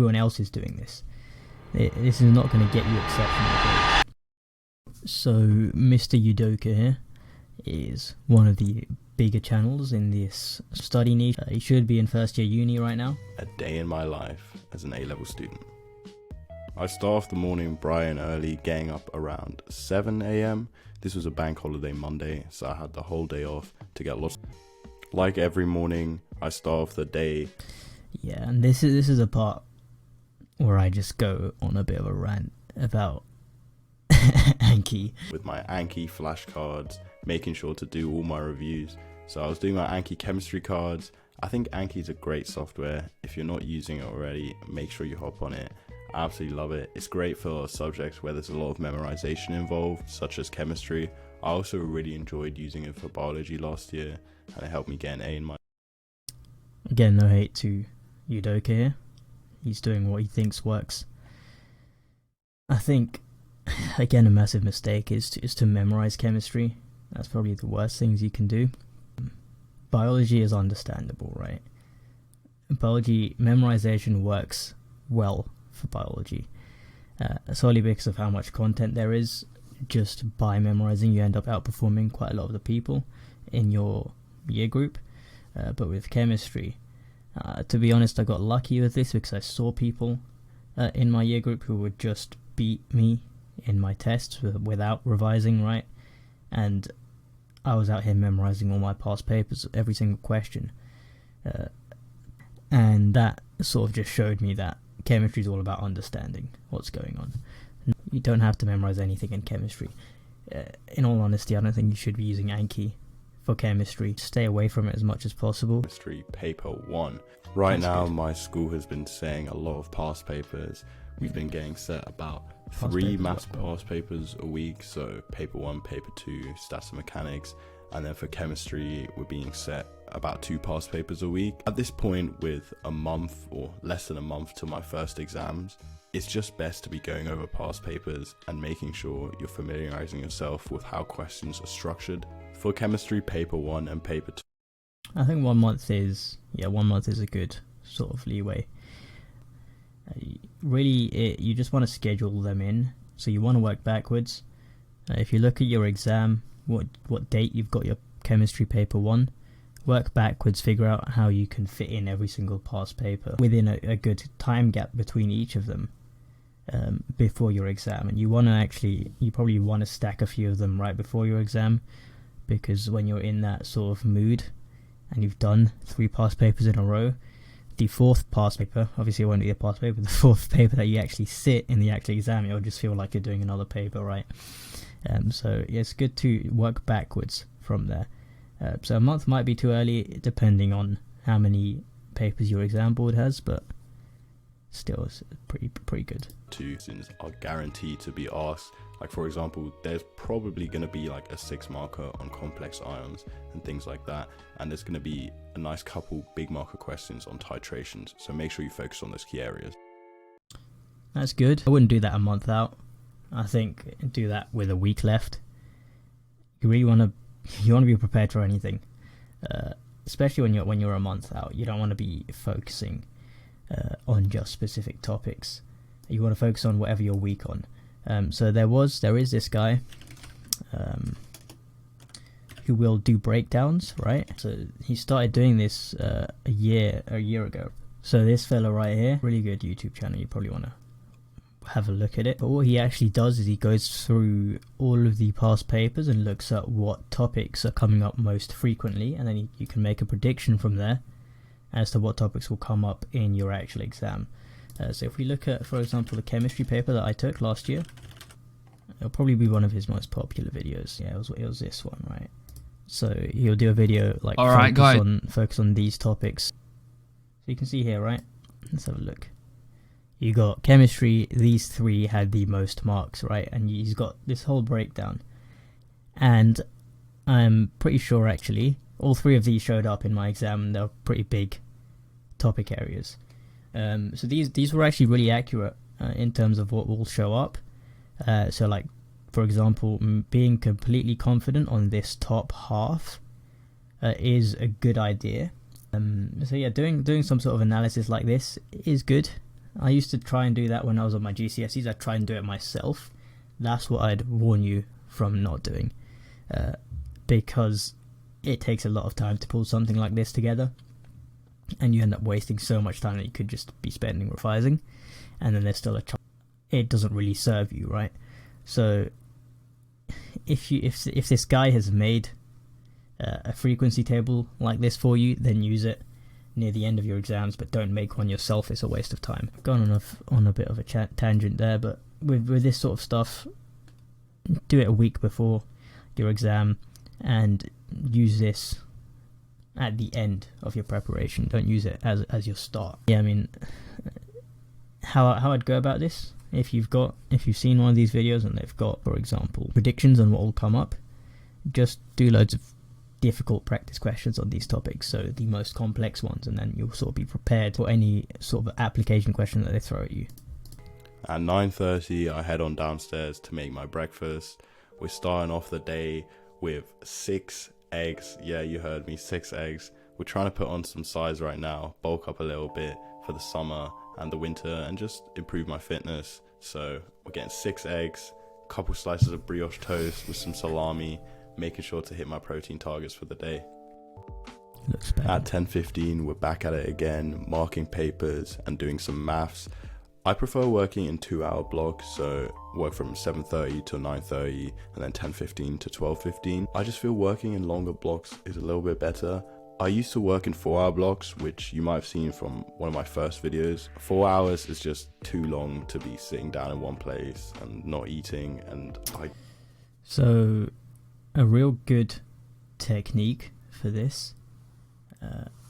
everyone else is doing this. This is not going to get you exceptional grades. So Mr. Udoka here is one of the bigger channels in this study niche. He should be in first year uni right now. A day in my life as an A-level student. I start off the morning bright and early, getting up around 7 AM. This was a bank holiday Monday, so I had the whole day off to get lost. Like every morning, I start off the day. Yeah, and this is a part where I just go on a bit of a rant about Anki. With my Anki flashcards, making sure to do all my reviews. So I was doing my Anki chemistry cards. I think Anki is a great software. If you're not using it already, make sure you hop on it. I absolutely love it. It's great for subjects where there's a lot of memorization involved, such as chemistry. I also really enjoyed using it for biology last year, and it helped me get an A in my... Again, no hate to Udoka here. He's doing what he thinks works. I think, again, a massive mistake is to memorize chemistry. That's probably the worst things you can do. Biology is understandable, right? Biology memorization works well for biology, solely because of how much content there is. Just by memorizing, you end up outperforming quite a lot of the people in your year group. But with chemistry, to be honest, I got lucky with this because I saw people in my year group who would just beat me in my tests without revising, right? And I was out here memorizing all my past papers, every single question. And that sort of just showed me that chemistry is all about understanding what's going on. You don't have to memorize anything in chemistry. In all honesty, I don't think you should be using Anki for chemistry. Stay away from it as much as possible. Chemistry paper 1. Right now, my school has been saying a lot of past papers. We've been getting set about 3 maths past papers a week. So paper 1, paper 2, stats and mechanics. And then for chemistry, we're being set about 2 past papers a week. At this point, with a month or less than a month to my first exams, it's just best to be going over past papers and making sure you're familiarizing yourself with how questions are structured. For chemistry, paper 1 and paper 2. I think 1 month is, 1 month is a good sort of leeway. Really, you just want to schedule them in. So you want to work backwards. If you look at your exam, what date you've got your chemistry paper 1, work backwards, figure out how you can fit in every single past paper within a good time gap between each of them before your exam. And you probably want to stack a few of them right before your exam, because when you're in that sort of mood and you've done 3 past papers in a row, the 4th past paper, obviously it won't be a past paper, the 4th paper that you actually sit in the actual exam, you'll just feel like you're doing another paper, right? So yeah, it's good to work backwards from there. So a month might be too early, depending on how many papers your exam board has, but still it's pretty good. 2 questions are guaranteed to be asked. Like, for example, there's probably going to be like a 6 marker on complex ions and things like that, and there's going to be a nice couple big marker questions on titrations, so make sure you focus on those key areas. That's good. I wouldn't do that a month out. I think do that with a week left. You really want to be prepared for anything, especially when you're a month out. You don't want to be focusing on just specific topics. You want to focus on whatever you're weak on. So there is this guy who will do breakdowns, right? So he started doing this a year ago. So this fella right here, really good YouTube channel. You probably want to have a look at it. But what he actually does is he goes through all of the past papers and looks at what topics are coming up most frequently, and then you can make a prediction from there as to what topics will come up in your actual exam. So if we look at, for example, the chemistry paper that I took last year, it'll probably be one of his most popular videos. Yeah, it was this one, right? So he'll do a video like focus on these topics. So you can see here, right? Let's have a look. You got chemistry, these 3 had the most marks, right? And he's got this whole breakdown. And I'm pretty sure actually all 3 of these showed up in my exam, and they're pretty big topic areas. So these were actually really accurate in terms of what will show up. So like, for example, being completely confident on this top half is a good idea. So yeah, doing some sort of analysis like this is good. I used to try and do that when I was on my GCSEs. I'd try and do it myself. That's what I'd warn you from not doing, because it takes a lot of time to pull something like this together, and you end up wasting so much time that you could just be spending revising, and then there's still a chance it doesn't really serve you, right? So if this guy has made a frequency table like this for you, then use it near the end of your exams, but don't make one yourself. It's a waste of time. I've gone on a bit of a tangent there, but with this sort of stuff, do it a week before your exam and use this at the end of your preparation. Don't use it as your start. Yeah, I mean, how I'd go about this, if you've seen one of these videos and they've got, for example, predictions on what will come up, just do loads of difficult practice questions on these topics, so the most complex ones, and then you'll sort of be prepared for any sort of application question that they throw at you. At 9:30, I head on downstairs to make my breakfast. We're starting off the day with 6 eggs. Yeah, you heard me, 6 eggs. We're trying to put on some size right now, bulk up a little bit for the summer and the winter, and just improve my fitness. So we're getting 6 eggs, a couple slices of brioche toast with some salami, making sure to hit my protein targets for the day. Looks bad. At 10:15, we're back at it again, marking papers and doing some maths. I prefer working in 2-hour blocks, so work from 7:30 to 9:30 and then 10:15 to 12:15. I just feel working in longer blocks is a little bit better. I used to work in 4-hour blocks, which you might have seen from one of my first videos. 4 hours is just too long to be sitting down in one place and not eating, and So a real good technique for this,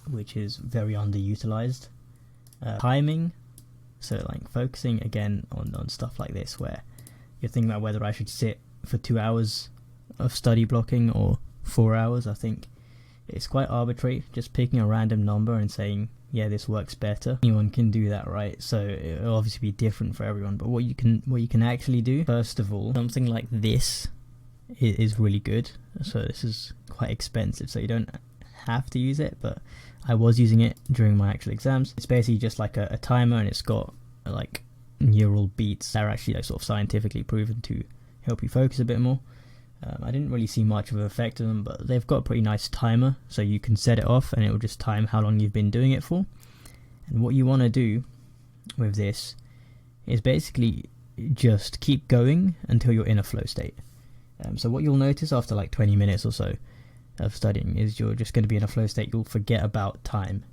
which is very underutilized, timing. So like focusing again on stuff like this, where you're thinking about whether I should sit for 2 hours of study blocking or 4 hours. I think it's quite arbitrary, just picking a random number and saying, yeah, this works better. Anyone can do that, right? So it'll obviously be different for everyone, but what you can actually do, first of all, something like this is really good. So this is quite expensive, so you don't have to use it, but I was using it during my actual exams. It's basically just like a timer, and it's got like neural beats that are actually like sort of scientifically proven to help you focus a bit more. I didn't really see much of an effect of them, but they've got a pretty nice timer, so you can set it off and it will just time how long you've been doing it for. And what you want to do with this is basically just keep going until you're in a flow state. So what you'll notice after like 20 minutes or so of studying is you're just going to be in a flow state. You'll forget about time,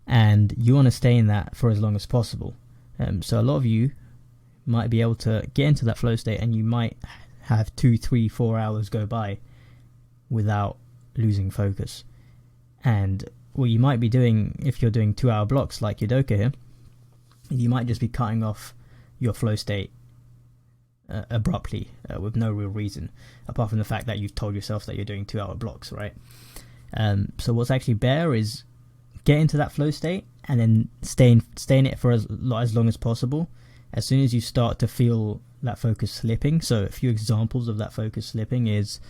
and you want to stay in that for as long as possible. So a lot of you might be able to get into that flow state, and you might have 2, 3, 4 hours go by without losing focus. And what you might be doing, if you're doing 2-hour blocks like Yudoka here, you might just be cutting off your flow state abruptly with no real reason, apart from the fact that you've told yourself that you're doing 2-hour blocks, right? So what's actually better is get into that flow state and then stay in it for as long as possible. As soon as you start to feel that focus slipping, so a few examples of that focus slipping is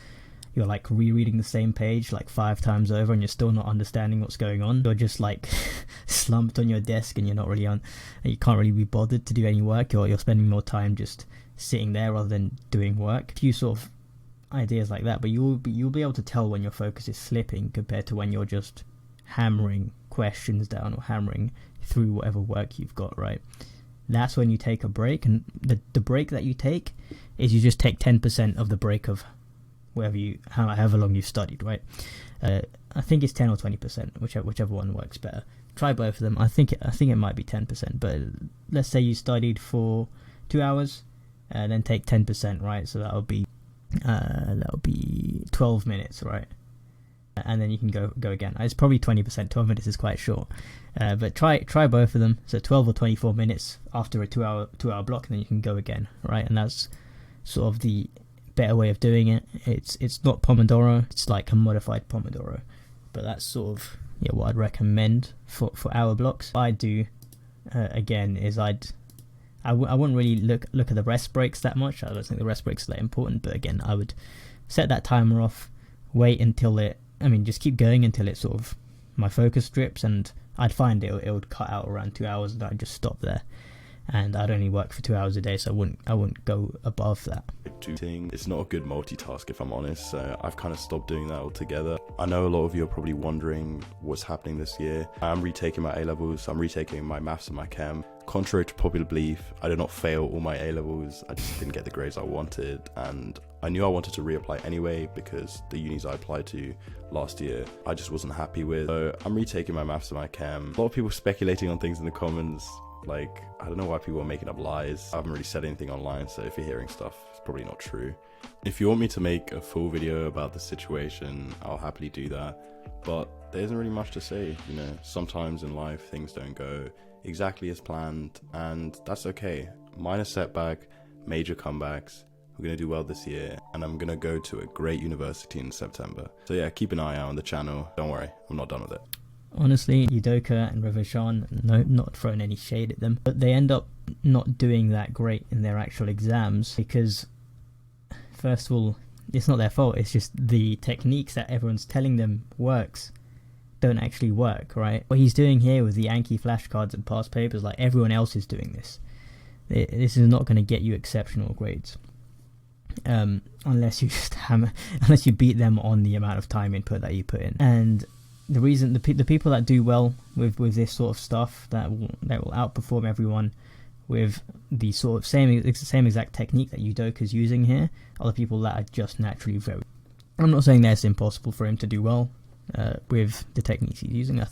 you're like rereading the same page like 5 times over and you're still not understanding what's going on. You're just like slumped on your desk and you can't really be bothered to do any work, or you're spending more time just sitting there rather than doing work. A few sort of ideas like that, but you'll be able to tell when your focus is slipping compared to when you're just hammering questions down or hammering through whatever work you've got, right? That's when you take a break, and the break that you take is you just take 10% of the break of however long you've studied, right? I think it's 10 or 20%, whichever one works better. Try both of them. I think it might be 10%, but let's say you studied for 2 hours, then take 10%, right? So that'll be 12 minutes, right? And then you can go again. It's probably 20%. 12 minutes is quite short, but try both of them. So 12 or 24 minutes after a 2-hour block, and then you can go again, right? And that's sort of the better way of doing it. It's not Pomodoro. It's like a modified Pomodoro, but that's sort of what I'd recommend for hour blocks. What I do again is I wouldn't really look at the rest breaks that much. I don't think the rest breaks are that important, but again, I would set that timer off, wait until just keep going until it sort of my focus strips, and I'd find it would cut out around 2 hours, and I'd just stop there. And I'd only work for 2 hours a day, so I wouldn't go above that. It's not a good multitask, if I'm honest, so I've kind of stopped doing that altogether. I know a lot of you are probably wondering what's happening this year. I'm retaking my A-levels, I'm retaking my maths and my chem. Contrary to popular belief, I did not fail all my A-levels, I just didn't get the grades I wanted, and I knew I wanted to reapply anyway because the unis I applied to last year, I just wasn't happy with. So I'm retaking my maths and my chem. A lot of people speculating on things in the comments. Like, I don't know why people are making up lies. I haven't really said anything online, so if you're hearing stuff, it's probably not true. If you want me to make a full video about the situation, I'll happily do that. But there isn't really much to say, you know. Sometimes in life, things don't go exactly as planned, and that's okay. Minor setback, major comebacks. We're going to do well this year, and I'm going to go to a great university in September. So yeah, keep an eye out on the channel. Don't worry, I'm not done with it. Honestly, Udoka and Revishan, no, not throwing any shade at them, but they end up not doing that great in their actual exams because, first of all, it's not their fault. It's just the techniques that everyone's telling them works don't actually work, right? What he's doing here with the Anki flashcards and past papers, like everyone else is doing this. This is not going to get you exceptional grades. Unless you just unless you beat them on the amount of time input that you put in. And the reason the people that do well with this sort of stuff, that will outperform everyone with the sort of same exact technique that Udoka's using here, are the people that are just naturally very. I'm not saying that it's impossible for him to do well with the techniques he's using.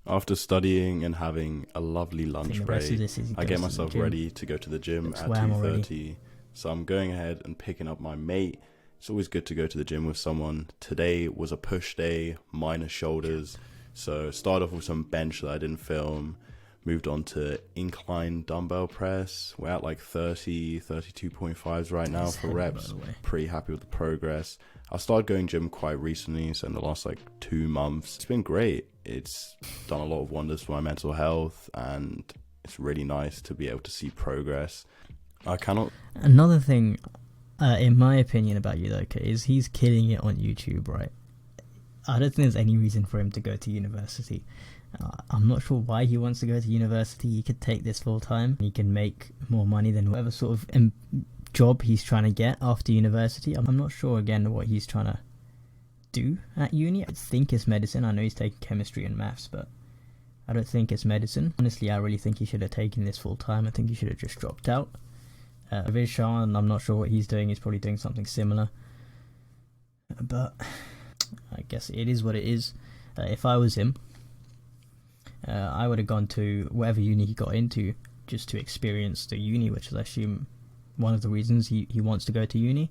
After studying and having a lovely lunch break, I get myself ready to go to the gym at 2:30. So I'm going ahead and picking up my mate. It's always good to go to the gym with someone. Today was a push day, minor shoulders. So started off with some bench that I didn't film. Moved on to incline dumbbell press. We're at like 32.5s right now for reps. Pretty happy with the progress. I started going gym quite recently, so in the last like 2 months. It's been great. It's done a lot of wonders for my mental health, and it's really nice to be able to see progress. Another thing, in my opinion about Udoka, is he's killing it on YouTube, right? I don't think there's any reason for him to go to university. I'm not sure why he wants to go to university. He could take this full time. He can make more money than whatever sort of job he's trying to get after university. I'm not sure, again, what he's trying to do at uni. I think it's medicine. I know he's taking chemistry and maths, but I don't think it's medicine. Honestly, I really think he should have taken this full time. I think he should have just dropped out. Vishan, I'm not sure what he's doing. He's probably doing something similar. But I guess it is what it is. If I was him, I would have gone to whatever uni he got into just to experience the uni, which is, I assume, one of the reasons he wants to go to uni,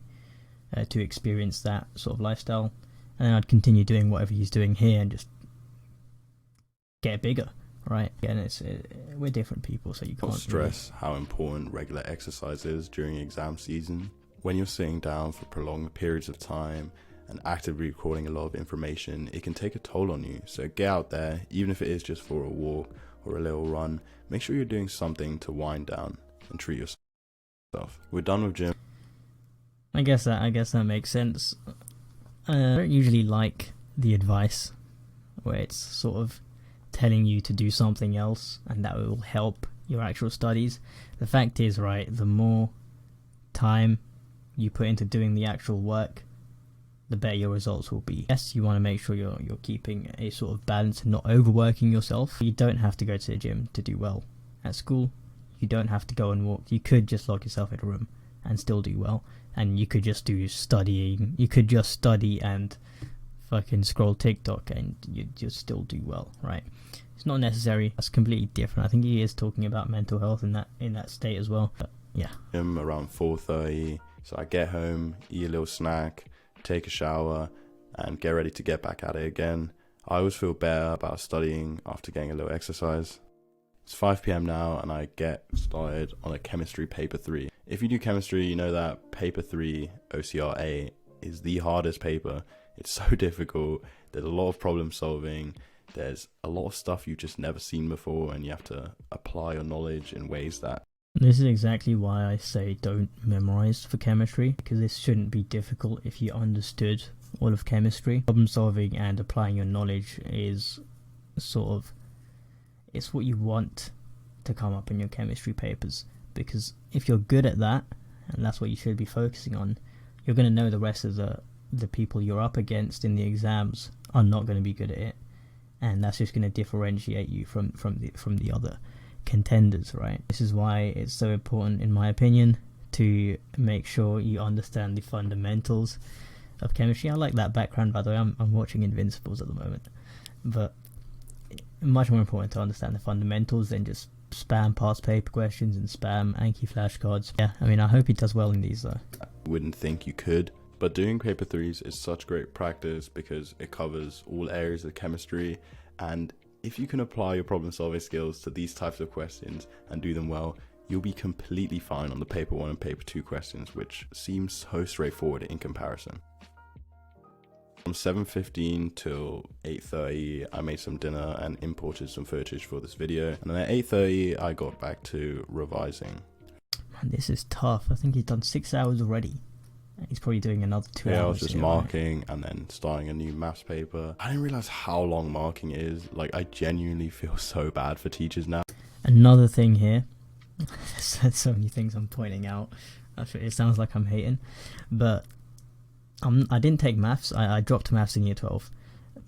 to experience that sort of lifestyle. And then I'd continue doing whatever he's doing here and just get bigger. Right, and we're different people, so you can't stress how important regular exercise is during exam season. When you're sitting down for prolonged periods of time and actively recording a lot of information, it can take a toll on you. So get out there, even if it is just for a walk or a little run. Make sure you're doing something to wind down and treat yourself. We're done with gym. I guess that makes sense. I don't usually like the advice where it's sort of telling you to do something else and that will help your actual studies. The fact is, right, the more time you put into doing the actual work, the better your results will be. Yes, you want to make sure you're keeping a sort of balance and not overworking yourself. You don't have to go to the gym to do well. At school, you don't have to go and walk. You could just lock yourself in a room and still do well. And you could just do studying. You could just study and fucking scroll TikTok and you just still do well, right? It's not necessary. That's completely different. I think he is talking about mental health in that state as well. But yeah. Around 4:30, so I get home, eat a little snack, take a shower, and get ready to get back at it again. I always feel better about studying after getting a little exercise. It's 5 p.m. now, and I get started on a chemistry paper 3. If you do chemistry, you know that paper 3 OCR-A is the hardest paper. It's so difficult. There's a lot of problem solving. There's a lot of stuff you've just never seen before, and you have to apply your knowledge in ways that... This is exactly why I say don't memorize for chemistry, because this shouldn't be difficult if you understood all of chemistry. Problem solving and applying your knowledge is sort of, it's what you want to come up in your chemistry papers, because if you're good at that, and that's what you should be focusing on, you're going to know the rest of the people you're up against in the exams are not going to be good at it, and that's just going to differentiate you from the other contenders, right? This is why it's so important, in my opinion, to make sure you understand the fundamentals of chemistry. I like that background, by the way. I'm watching Invincibles at the moment, but much more important to understand the fundamentals than just spam past paper questions and spam Anki flashcards. Yeah, I mean, I hope he does well in these though. Wouldn't think you could, but doing paper 3s is such great practice because it covers all areas of chemistry, and if you can apply your problem solving skills to these types of questions and do them well, you'll be completely fine on the paper 1 and paper 2 questions, which seems so straightforward in comparison. From 7:15 till 8:30 I made some dinner and imported some footage for this video, and then at 8:30 I got back to revising. Man, this is tough. I think he's done 6 hours already. He's probably doing another 2 hours. Yeah, I was just here, marking and then starting a new maths paper. I didn't realize how long marking is. Like, I genuinely feel so bad for teachers now. Another thing here, there's so many things I'm pointing out. It sounds like I'm hating, but I didn't take maths. I dropped maths in year 12.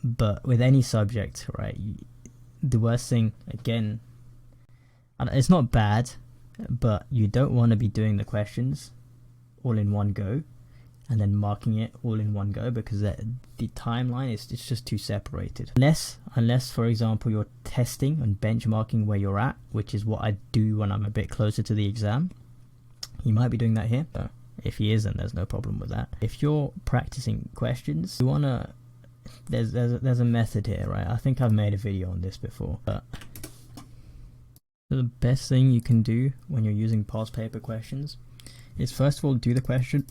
But with any subject, right, the worst thing, again, it's not bad, but you don't want to be doing the questions all in one go and then marking it all in one go, because the timeline is, it's just too separated. Unless for example you're testing and benchmarking where you're at, which is what I do when I'm a bit closer to the exam. You might be doing that here. So if he isn't, there's no problem with that. If you're practicing questions, you wanna, there's a method here, right? I think I've made a video on this before, but the best thing you can do when you're using past paper questions is, first of all, do the question.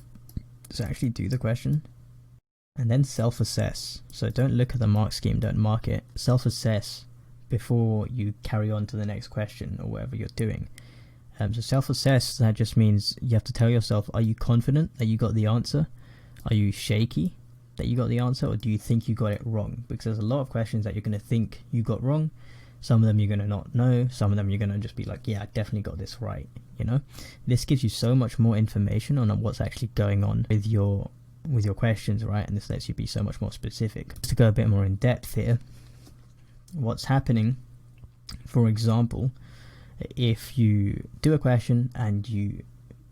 So actually do the question and then self-assess. So don't look at the mark scheme, don't mark it. Self-assess before you carry on to the next question or whatever you're doing. So self-assess, that just means you have to tell yourself, are you confident that you got the answer? Are you shaky that you got the answer? Or do you think you got it wrong? Because there's a lot of questions that you're going to think you got wrong. Some of them you're going to not know. Some of them you're going to just be like, yeah, I definitely got this right. You know, this gives you so much more information on what's actually going on with your questions, right? And this lets you be so much more specific. To go a bit more in depth here, what's happening, for example, if you do a question and you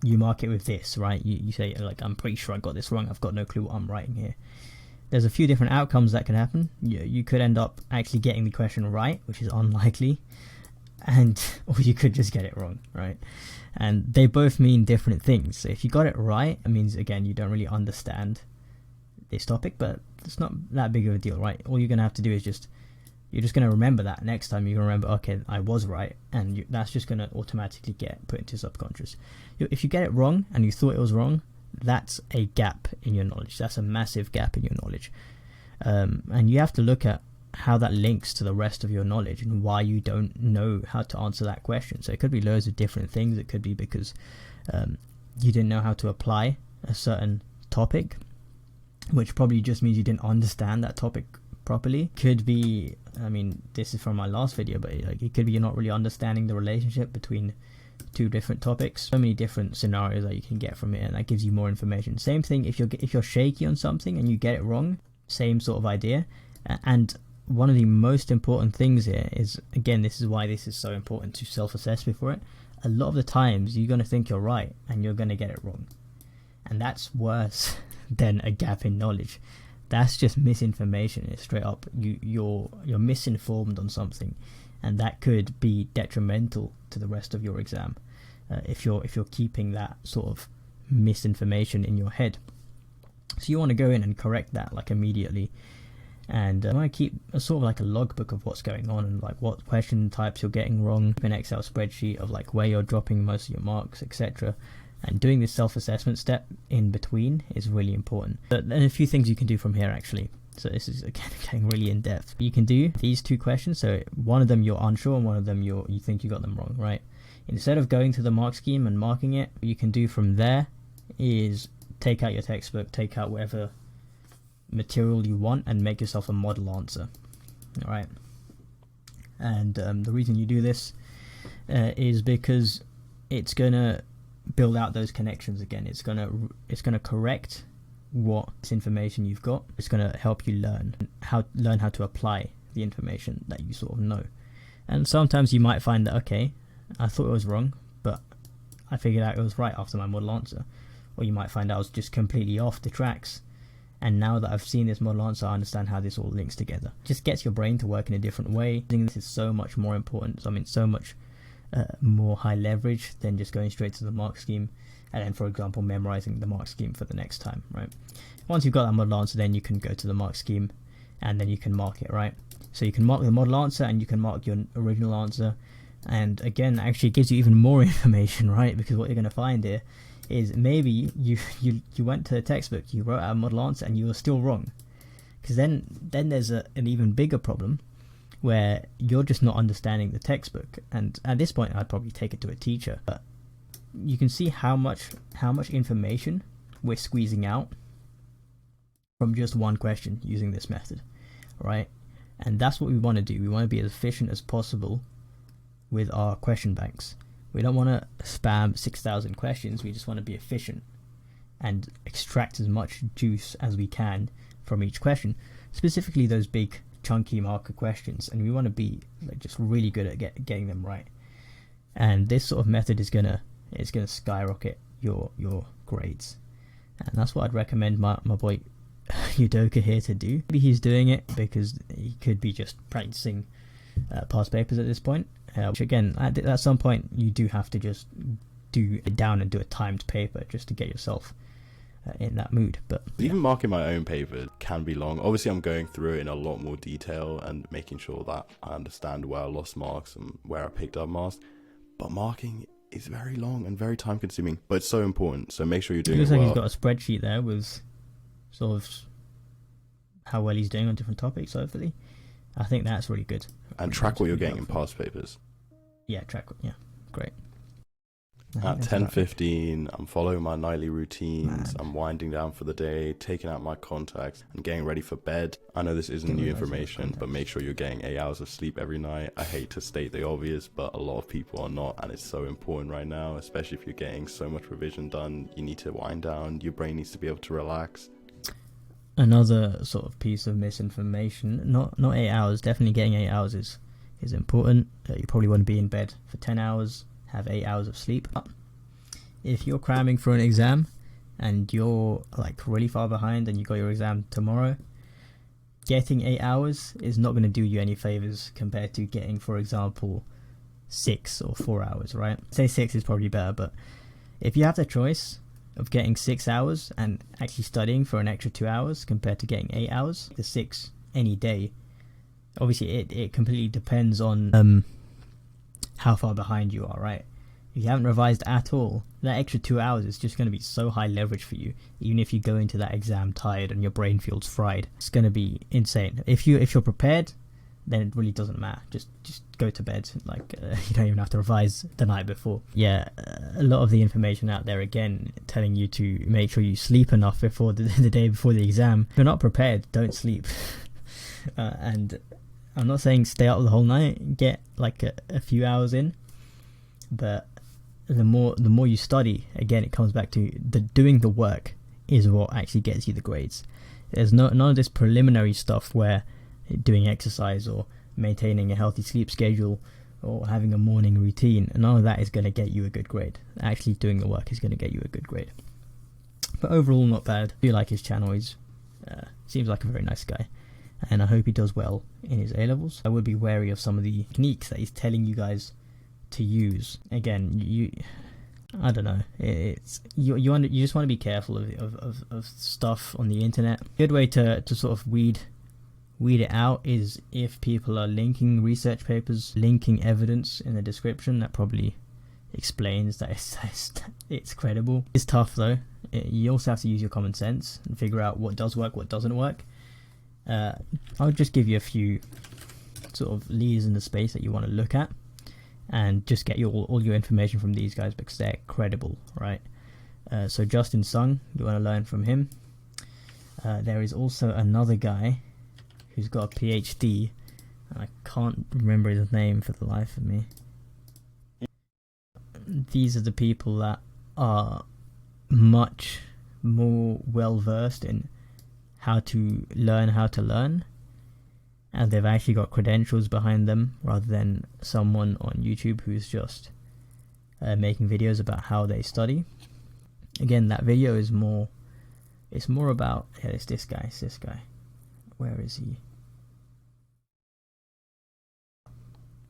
mark it with this, right? You say, like, I'm pretty sure I got this wrong. I've got no clue what I'm writing here. There's a few different outcomes that can happen. You could end up actually getting the question right, which is unlikely, or you could just get it wrong, right? And they both mean different things. So if you got it right, it means, again, you don't really understand this topic, but it's not that big of a deal, right? All you're going to have to do is you're just going to remember that next time. You're going to remember, okay, I was right, and that's just going to automatically get put into subconscious. If you get it wrong and you thought it was wrong, that's a gap in your knowledge. That's a massive gap in your knowledge. And you have to look at how that links to the rest of your knowledge and why you don't know how to answer that question. So it could be loads of different things. It could be because you didn't know how to apply a certain topic, which probably just means you didn't understand that topic properly. Could be, I mean, this is from my last video, but like, it could be you're not really understanding the relationship between two different topics. So many different scenarios that you can get from it, and that gives you more information. Same thing if you're shaky on something and you get it wrong, same sort of idea. And one of the most important things here is, again, this is why this is so important to self-assess before it. A lot of the times you're going to think you're right and you're going to get it wrong, and that's worse than a gap in knowledge. That's just misinformation. It's straight up you're misinformed on something, and that could be detrimental to the rest of your exam if you're keeping that sort of misinformation in your head. So you want to go in and correct that, like, immediately. And I want to keep a sort of like a logbook of what's going on and like what question types you're getting wrong, an Excel spreadsheet of like where you're dropping most of your marks, etc. And doing this self-assessment step in between is really important. But then a few things you can do from here, actually. So this is, again, getting really in depth. You can do these two questions. So one of them you're unsure, and one of them you think you got them wrong, right? Instead of going to the mark scheme and marking it, what you can do from there is take out your textbook, take out whatever material you want, and make yourself a model answer. All right. And the reason you do this is because it's gonna build out those connections again. It's gonna correct what information you've got. It's gonna help you learn how to apply the information that you sort of know. And sometimes you might find that, okay, I thought it was wrong, but I figured out it was right after my model answer. Or you might find out I was just completely off the tracks, and now that I've seen this model answer, I understand how this all links together. Just gets your brain to work in a different way. I think this is so much more important. I mean, so much more high leverage than just going straight to the mark scheme and then, for example, memorizing the mark scheme for the next time, right? Once you've got that model answer, then you can go to the mark scheme and then you can mark it, right? So you can mark the model answer and you can mark your original answer. And again, actually gives you even more information, right? Because what you're going to find here is maybe you went to the textbook, you wrote out a model answer and you were still wrong. Because then there's an even bigger problem where you're just not understanding the textbook. And at this point, I'd probably take it to a teacher. But you can see how much information we're squeezing out from just one question using this method, right? And that's what we want to do. We want to be as efficient as possible with our question banks. We don't want to spam 6,000 questions. We just want to be efficient and extract as much juice as we can from each question, specifically those big chunky marker questions. And we want to be just really good at getting them right. And this sort of method is gonna skyrocket your grades. And that's what I'd recommend my boy Udoka here to do. Maybe he's doing it because he could be just practicing past papers at this point. Which again, at some point you do have to just do it down and do a timed paper just to get yourself in that mood. But even marking my own paper can be long. Obviously I'm going through it in a lot more detail and making sure that I understand where I lost marks and where I picked up marks, but marking is very long and very time consuming, but it's so important, so make sure you're doing it well. Looks like he's got a spreadsheet there with sort of how well he's doing on different topics. Hopefully I think that's really good. And track what you're getting in past papers. Yeah, great. At 10:15, I'm following my nightly routines. I'm winding down for the day, taking out my contacts, and getting ready for bed. I know this isn't new information, but make sure you're getting 8 hours of sleep every night. I hate to state the obvious, but a lot of people are not, and it's so important right now, especially if you're getting so much revision done. You need to wind down. Your brain needs to be able to relax. Another sort of piece of misinformation, not 8 hours, definitely getting 8 hours is important. You probably want to be in bed for 10 hours, have 8 hours of sleep. If you're cramming for an exam and you're like really far behind and you got your exam tomorrow, getting 8 hours is not going to do you any favors compared to getting, for example, 6 or 4 hours, right? Say 6 is probably better, but if you have the choice of getting 6 hours and actually studying for an extra 2 hours compared to getting 8 hours, the 6 any day, obviously it completely depends on how far behind you are, right? If you haven't revised at all, that extra 2 hours is just going to be so high leverage for you. Even if you go into that exam tired and your brain feels fried, it's going to be insane. If you're prepared, then it really doesn't matter. Just go to bed. Like you don't even have to revise the night before. Yeah, a lot of the information out there again telling you to make sure you sleep enough before the day before the exam. If you're not prepared, don't sleep. And I'm not saying stay up the whole night. Get like a few hours in, but the more you study, again, it comes back to doing the work is what actually gets you the grades. There's none of this preliminary stuff where doing exercise or maintaining a healthy sleep schedule or having a morning routine, none of that is going to get you a good grade. Actually doing the work is going to get you a good grade. But overall, not bad. I do like his channel. He's seems like a very nice guy, and I hope he does well in his A-levels. I would be wary of some of the techniques that he's telling you guys to use. Again, I don't know. It's you just want to be careful of stuff on the internet. A good way to sort of weed it out is if people are linking research papers, linking evidence in the description. That probably explains that it's credible. It's tough though. You also have to use your common sense and figure out what does work, what doesn't work. I'll just give you a few sort of leaders in the space that you want to look at, and just get all your information from these guys because they're credible, right? So Justin Sung, you want to learn from him. There is also another guy who's got a PhD. I can't remember his name for the life of me. These are the people that are much more well versed in how to learn, and they've actually got credentials behind them, rather than someone on YouTube who's just making videos about how they study. Again, that video is more about, yeah, it's this guy. Where is he?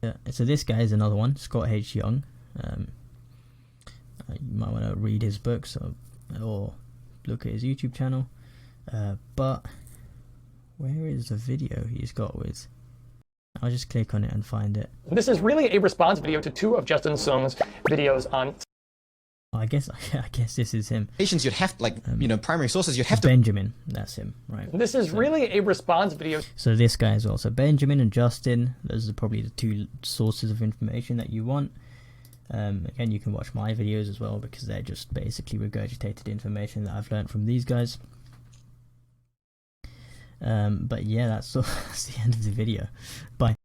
Yeah, so this guy is another one, Scott H. Young. You might want to read his books or look at his YouTube channel. But where is the video he's got with? I'll just click on it and find it. This is really a response video to 2 of Justin Sung's videos on. I guess this is him. You'd have, primary sources, you'd have to... Benjamin, that's him, right. This is really a response video. So this guy as well. So Benjamin and Justin, those are probably the 2 sources of information that you want. Again, you can watch my videos as well, because they're just basically regurgitated information that I've learned from these guys. But yeah, that's the end of the video. Bye.